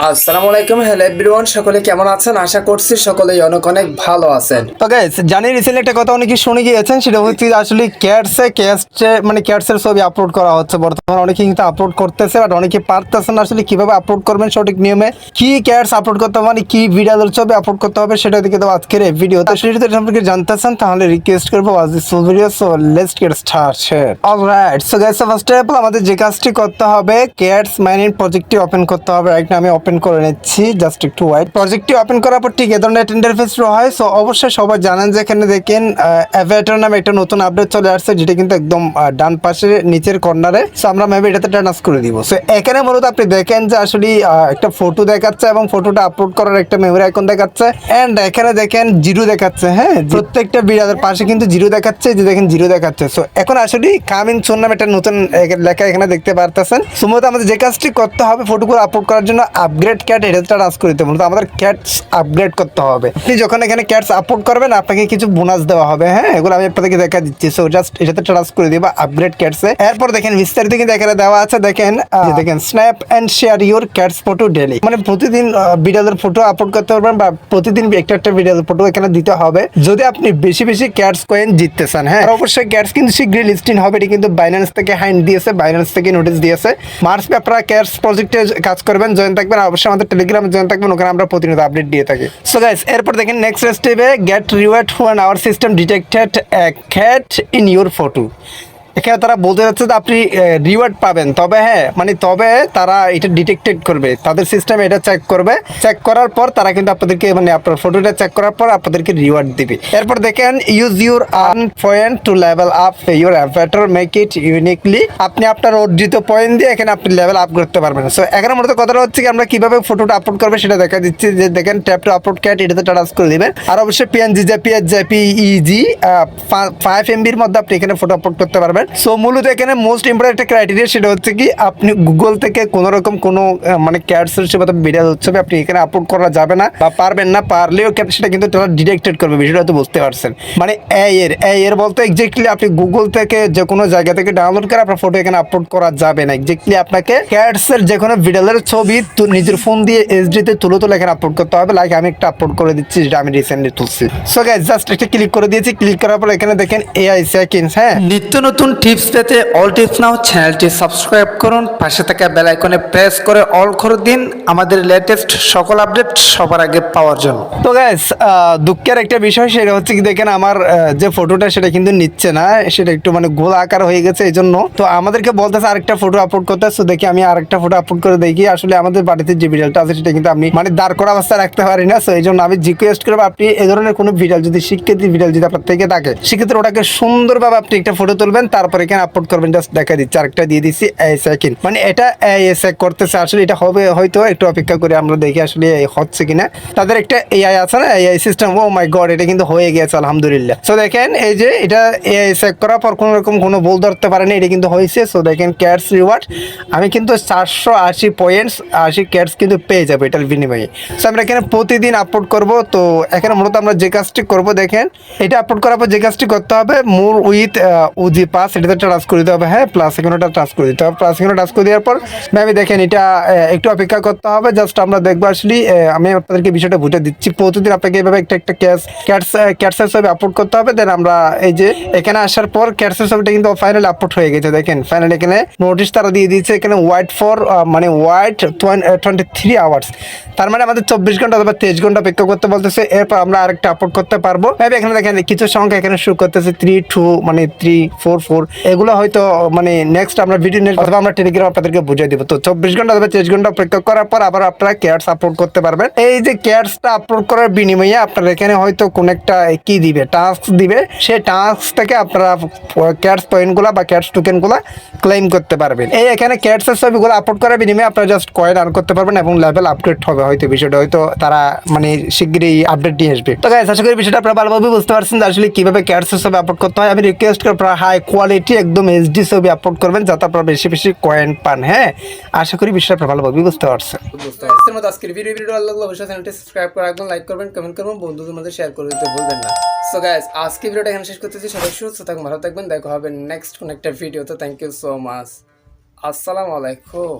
আসসালামু আলাইকুম, hello everyone, সকলে কেমন আছেন? আশা করছি সকলেই অনেক অনেক ভালো আছেন। তো গাইস জানি রিসেন্টলি একটা কথা অনেকে শুনে গিয়েছেন, সেটা হচ্ছে যে আসলে ক্যাটসের ছবি আপলোড করা হচ্ছে বর্তমানে। অনেকে কিন্তু আপলোড করতেছে, বাট অনেকে পারতেছে না আসলে কিভাবে আপলোড করবেন সঠিক নিয়মে, কি ক্যাটস আপলোড করতে হবে, মানে কি ভিডিওর ছবি আপলোড করতে হবে, সেটা দিকে তো আজকের এই ভিডিও। তো সেটা যদি সম্পর্কে জানতে চান তাহলে রিকোয়েস্ট করবো watch this full video. So let's get started. Alright, so guys first of all আমাদের যে কাজটি করতে হবে, ক্যাটস মাইনিং প্রজেক্টটি ওপেন করতে হবে। রাইট না আমি ওপেন করে নিচ্ছি, জাস্ট একটু ওয়াইট। প্রজেক্টটি ওপেন করার পর ঠিক এ ধরনের ইন্টারফেস হয়। সো অবশ্যই সবাই জানেন যে এখানে দেখেন অ্যাভাটার নামে একটা নতুন আপডেট চলে আসছে, যেটা কিন্তু একদম ডান পাশে নিচের কর্নারে। সো আমরা মেবি এটাতে টার্ন করে দিব। সো এখানে মূলত আপনি দেখেন যে আসলে একটা ফটো দেখাচ্ছে এবং ফটোটা আপলোড করার একটা মেমোরি আইকন দেখাচ্ছে, এন্ড এখানে দেখেন জিরো দেখাচ্ছে। হ্যাঁ, প্রত্যেকটা ভিডিওর পাশে কিন্তু জিরো দেখাচ্ছে, যে দেখেন জিরো দেখাচ্ছে। সো এখন আসলে কামিং সুন নামে একটা নতুন লেখা এখানে দেখতে পারতেছেন। সো মূলত আমাদের যে কাজটি করতে হবে, ফটোগুলো আপলোড করার জন্য আপগ্রেড ক্যাট এটা টাচ করে দিতে হবে। মূলত আমাদের ক্যাটস আপগ্রেড করতে হবে। আপনি যখন এখানে ক্যাটস আপলোড করবেন আপনাকে কিছু বোনাস দেওয়া হবে। হ্যাঁ, এগুলো আমি আপনাদেরকে দেখা দিচ্ছি। সো জাস্ট এটাতে টাচ করে দিবা আপগ্রেড ক্যাটসে। এরপর দেখেন বিস্তারিত কিন্তু এখানে দেওয়া আছে। দেখেন দেখেন snap and share your cats photo daily, মানে প্রতিদিন ভিডিওর ফটো আপলোড করতে পারবেন, বা প্রতিদিন একটা একটা ভিডিওর ফটো এখানে দিতে হবে যদি আপনি বেশি বেশি ক্যাটস কয়েন জিততে চান। হ্যাঁ, আর অবশ্যই ক্যাটস কিন্তু শীঘ্রই লিস্টিং হবে। এটি কিন্তু বাইন্যান্স থেকে হাইন্ড দিয়েছে, বাইন্যান্স থেকে নোটিশ দিয়েছে। মার্চ মে আপনারা ক্যাটস প্রজেক্টে কাজ করবেন, জয়েন থাকবেন। আর অবশ্যই আমাদের টেলিগ্রামে জয়েন থাকবেন, ওখানে আমরা প্রতিনিয়ত আপডেট দিয়ে থাকি। সো গাইস এরপর দেখেন নেক্সট স্টেপে get reward when our system detected a cat in your photo. এখানে তারা বলতে যাচ্ছে যে আপনি রিওয়ার্ড পাবেন, তবে হ্যাঁ মানে তবে তারা এটা ডিটেক্টেড করবে, তাদের সিস্টেমে এটা চেক করবে। চেক করার পর তারা কিন্তু আপনাদেরকে মানে আপনার ফটোটা চেক করার পর আপনাদেরকে রিওয়ার্ড দিবে। এরপর দেখেন use your earn point to level up your avatar, make it uniquely. আপনি আপনার অর্জিত পয়েন্ট দিয়ে এখানে আপনি লেভেল আপ করতে পারবেন। সো এখানে মূলত কথাটা হচ্ছে কি আমরা কিভাবে ফটোটা আপলোড করবে সেটা দেখা দিচ্ছি। যে দেখেন ট্যাপ টু আপলোড ক্যাট এটাতে টাচ করে দিবেন। আর অবশ্যই পিএনজি জেপিইজি 5 এমবির মধ্যে আপনি এখানে ফটো আপলোড করতে পারবেন। সো মূলত এখানে মোস্ট ইম্পর্টেন্ট একটা ক্রাইটেরিয়া, সেটা হচ্ছে কি আপনি গুগল থেকে কোনো রকম কোনো মানে ক্যাটসের সেবা ভিডিও হচ্ছে আপনি এখানে আপলোড করা যাবে না, বা পারবেন না। পারলেও সেটা কিন্তু তারা ডিটেক্টেড করবে, বিষয়টা তো বুঝতে পারছেন। মানে এর বলতে এক্স্যাক্টলি আপনি গুগল থেকে যে কোনো জায়গা থেকে ডাউনলোড করে আপনার ফটো এখানে আপলোড করা যাবে না। এক্স্যাক্টলি আপনাকে ক্যাটসের যে কোনো ভিডিওর ছবি নিজের ফোন দিয়ে এইচডিতে তুলে এখানে আপলোড করতে হবে। লাইক আমি একটা আপলোড করে দিচ্ছি, যেটা আমি রিসেন্টলি তুলছি। সো গাইস জাস্ট একটা ক্লিক করে দিয়েছি। ক্লিক করার পর এখানে দেখেন এআই সেকেন্ডস। হ্যাঁ, নিত্য নতুন টিপস পেতে অল টিপস নাও চ্যানেলটি সাবস্ক্রাইব করুন, পাশে থাকা বেল আইকনে প্রেস করে অল করে দিন আমাদের লেটেস্ট সকল আপডেট সবার আগে পাওয়ার জন্য। তো গাইস দুঃখের একটা বিষয়, সেটা হচ্ছে কি দেখেন আমার যে ফটোটা সেটা কিন্তু নিচ্ছে না, সেটা একটু মানে গোল আকার হয়ে গেছে। এই জন্য তো আমাদেরকে বলতেছে আরেকটা ফটো আপলোড করতে। সো দেখি আমি আরেকটা ফটো আপলোড করে দেখি। আসলে আমাদের বাড়িতে যে ভিডিওটা আছে সেটা কিন্তু আমি মানে দাঁড় করা অবস্থায় রাখতে পারি না। সো এই জন্য আমি রিকোয়েস্ট করবো আপনি এই ধরনের কোনো ভিডিও যদি শিক্ষিত ভিডিও যদি আপনার থেকে থাকে, সেক্ষেত্রে ওটাকে সুন্দরভাবে আপনি একটা ফটো তুলবেন, তারপর এখানে আপলোড করবেন। জাস্ট দেখা দিচ্ছি, আরেকটা দিয়ে দিচ্ছি এই সেকেন্ড, মানে এটা চেক করতেছে। আসলে এটা হবে হয়তো, একটু অপেক্ষা করে আমরা দেখি আসলে হচ্ছে কিনা। তাদের একটা এআই আছে না, এআই সিস্টেম। ও মাই গড, এটা কিন্তু হয়ে গেছে আলহামদুলিল্লাহ। সো দেখেন এই যে এটা এআই চেক করার পর কোনো রকম কোনো ভুল ধরতে পারেনি, এটা কিন্তু হয়েছে। সো দেখেন ক্যাটস রিওয়ার্ড আমি কিন্তু 480 পয়েন্টস 80 ক্যাটস কিন্তু পেয়ে যাবো এটার বিনিময়ে। সো আমরা এখানে প্রতিদিন আপলোড করব। তো এখানে মূলত আমরা যে কাজটি করবো, দেখেন এটা আপলোড করার পর যে কাজটি করতে হবে, মোর উইথ উজি পাস এটাতে টাচ করে দিতে হবে। হ্যাঁ, প্লাস এখানে টাচ করে দিতে হবে। প্লাস এখানে টাচ করে দেওয়ার পর আমি দেখেন এটা একটু অপেক্ষা করতে হবে। জাস্ট আমরা দেখবো আসলে আমি আপনাদেরকে বিষয়টা বুঝে দিচ্ছি। প্রতিদিন আপনাকে এইভাবে একটা একটা ক্যাটসের ছবি আপলোড করতে হবে। দেন আমরা এই যে এখানে আসার পর ক্যাটসের ছবিটা কিন্তু ফাইনালি আপলোড হয়ে গেছে। দেখেন ফাইনালি এখানে নোটিশ তারা দিয়ে দিয়েছে, এখানে ওয়াইট ফর মানে ওয়াইট 23 আওয়ার্স, তার মানে আমাদের 24 ঘন্টা অথবা 23 ঘন্টা অপেক্ষা করতে বলতেছে। এরপর আমরা আরেকটা আপলোড করতে পারবো। এখানে দেখেন কিছু সংখ্যা এখানে শুরু করতেছে 32 মানে 344, এগুলো হয়তো মানে নেক্সট আমরা ভিডিও নেক্সট অথবা আমরা টেলিগ্রাম আপনাদেরকে বুঝিয়ে দিব। তো 24 ঘন্টা অথবা 23 ঘন্টা অপেক্ষা করার পর আবার আপনারা ক্যাটস আপলোড করতে পারবেন। এই যে ক্যাটসটা আপলোড করার বিনিময়ে আপনারা এখানে হয়তো কোন একটা কি দিবে, টাস্ক দিবে। সেই টাস্ক থেকে আপনারা ক্যাটস পয়েন্টগুলো বা ক্যাটস টোকেনগুলো ক্লেম করতে পারবেন। এই এখানে ক্যাটসের ছবিগুলো আপলোড করার বিনিময়ে আপনারা জাস্ট কয়েন আর্ন করতে পারবেন এবং লেভেল আপগ্রেড হবে। হয়তো বিষয়টা হয়তো তারা মানে শীঘ্রই আপডেট নিয়ে আসবে। তো গাইস আশা করি বিষয়টা আপনারা ভালোভাবে বুঝতে পারছেন যে আসলে কিভাবে ক্যাটসের ছবি আপলোড করতে হয়। আমি রিকোয়েস্ট করি আপনারা হাই কোয়ালিটি একদম এইচডি ছবি আপলোড করবেন, যাতে আপনারা বেশি বেশি কয়েন পান। হ্যাঁ, আশা করি বিষয়টা আপনারা ভালোভাবে বুঝতে পারছেন। আজকের ভিডিও ভালো লাগলে অবশ্যই চ্যানেলটি সাবস্ক্রাইব করে রাখবেন, লাইক করবেন, কমেন্ট করবেন, বন্ধুদের মধ্যে শেয়ার করে দিতে ভুলবেন না। সো গাইস আজকে ভিডিওটা এখানে শেষ করতেছি। সবাই সুস্থ থাকবেন, ভালো থাকবেন। দেখা হবে নেক্সট কোন একটা ভিডিওতে। Thank you so much. আসসালামু আলাইকুম।